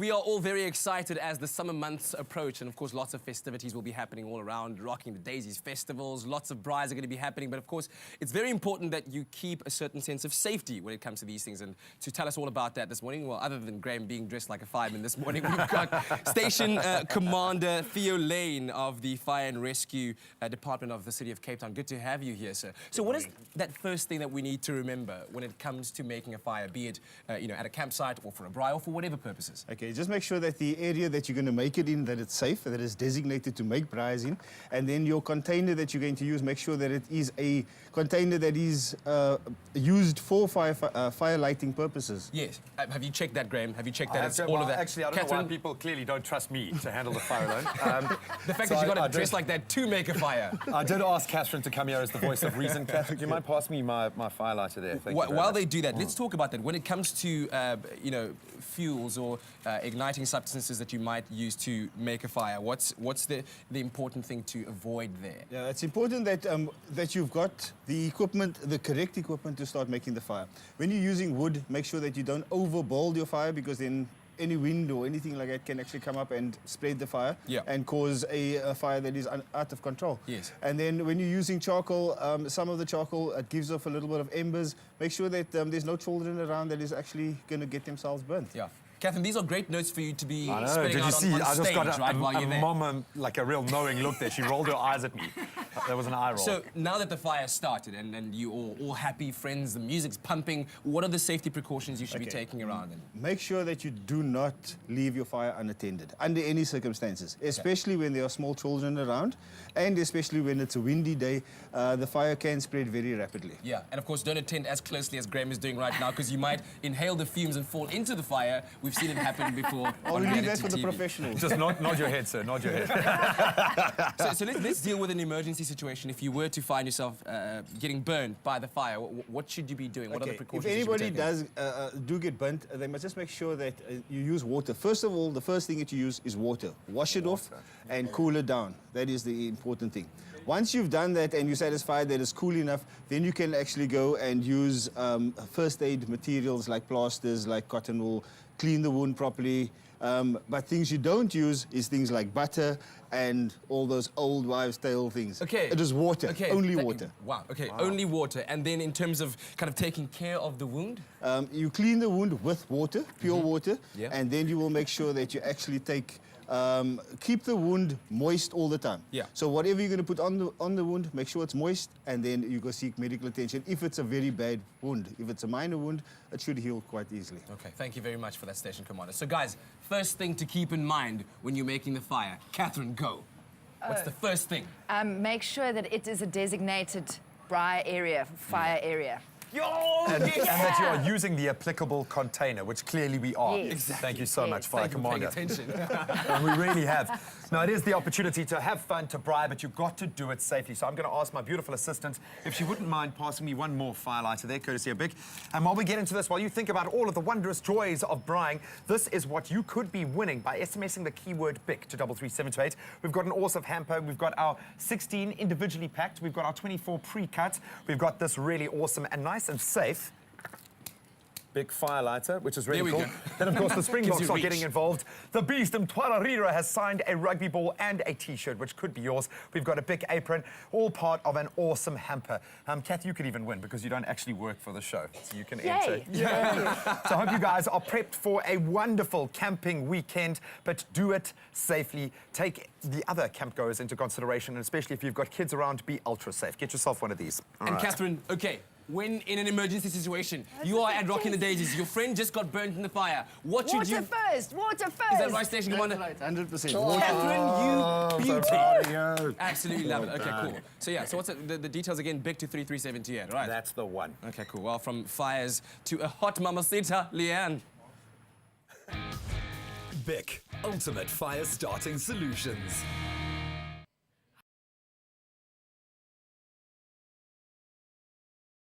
We are all very excited as the summer months approach, and of course lots of festivities will be happening all around. Rocking the Daisies festivals, lots of braais are going to be happening, but of course it's very important that you keep a certain sense of safety when it comes to these things. And to tell us all about that this morning, well, other than Graham being dressed like a fireman this morning, we've got Station Commander Theo Lane of the Fire and Rescue Department of the City of Cape Town. Good to have you here, sir. So what is that first thing that we need to remember when it comes to making a fire, be it at a campsite or for a braai or for whatever purposes? Okay, just make sure that the area that you're going to make it in, that it's safe, that it's designated to make braais in. And then your container that you're going to use, make sure that it is a container that is used for fire lighting purposes. Yes. Have you checked that, Graham? Have you checked that? All of that. Actually, I don't know why people clearly don't trust me to handle the fire alone. The fact that you got to dress like that to make a fire. I did ask Catherine to come here as the voice of reason. Catherine, do you mind passing me my firelighter there? Thank you While they do that, let's talk about that. When it comes to fuels or igniting substances that you might use to make a fire, what's the important thing to avoid there? Yeah, it's important that that you've got the equipment, the correct equipment to start making the fire. When you're using wood, make sure that you don't overboil your fire, because then any wind or anything like that can actually come up and spread the fire and cause a fire that is out of control. Yes. And then when you're using charcoal, some of the charcoal, it gives off a little bit of embers. Make sure that there's no children around that is actually going to get themselves burnt. Yeah. Catherine, these are great notes for you to be I know. spreading Did you out see? on I just stage, got right, while you're there. mom, like a real knowing look there. She rolled her eyes at me. There was an eye roll. So now that the fire started and you all happy, friends, the music's pumping, what are the safety precautions you should be taking around? Make sure that you do not leave your fire unattended under any circumstances, especially when there are small children around, and especially when it's a windy day. The fire can spread very rapidly. Yeah, and of course don't attend as closely as Graham is doing right now, because you might inhale the fumes and fall into the fire. We've seen it happen before. I'll leave that for the professionals. Just nod your head, sir. Nod your head. So let's deal with an emergency situation. If you were to find yourself getting burned by the fire, what should you be doing? What are the precautions? If anybody do get burnt, they must just make sure that you use water. First of all, the first thing that you use is water. Wash it off and cool it down. That is the important thing. Once you've done that and you're satisfied that it's cool enough, then you can actually go and use first aid materials like plasters, like cotton wool, clean the wound properly. But things you don't use is things like butter and all those old wives' tale things. Okay. It is water, only water. Wow, okay, only water. And then in terms of kind of taking care of the wound? You clean the wound with water, pure water, and then you will make sure that you actually keep the wound moist all the time. Yeah. So whatever you're going to put on the wound, make sure it's moist, and then you go seek medical attention if it's a very bad wound. If it's a minor wound, it should heal quite easily. Okay, thank you very much for that, Station Commander. So guys, first thing to keep in mind when you're making the fire. Catherine, go. What's the first thing? Make sure that it is a designated braai area, fire area. And that you are using the applicable container, which clearly we are. Yes. Exactly. Thank you so much, Fire Commander. Thank you for paying attention. And we really have. Now, it is the opportunity to have fun, to braai, but you've got to do it safely. So I'm going to ask my beautiful assistant if she wouldn't mind passing me one more firelighter there, courtesy of BIC. And while we get into this, while you think about all of the wondrous joys of braaiing, this is what you could be winning by SMSing the keyword BIC to 33728. We've got an awesome hamper. We've got our 16 individually packed. We've got our 24 pre-cut. We've got this really awesome and nice and safe BIC firelighter, which is really cool. Then, of course, the Springboks are getting involved. The Beast Mtwalarira has signed a rugby ball and a T-shirt, which could be yours. We've got a BIC apron, all part of an awesome hamper. Kath, you could even win because you don't actually work for the show, so you can enter. Yeah. So I hope you guys are prepped for a wonderful camping weekend, but do it safely. Take the other campgoers into consideration, and especially if you've got kids around, be ultra safe. Get yourself one of these. And Catherine, okay, when in an emergency situation, you are at Rocking the Daisies, your friend just got burnt in the fire. What should you... Water first! Water first! Is that right, Station Commander? Right, 100%. Catherine, you beauty! So Absolutely love it. Okay, cool. So yeah, so what's the details again? BIC to 33728, right? That's the one. Okay, cool. Well, from fires to a hot mamacita, Leigh-anne. BIC, ultimate fire starting solutions.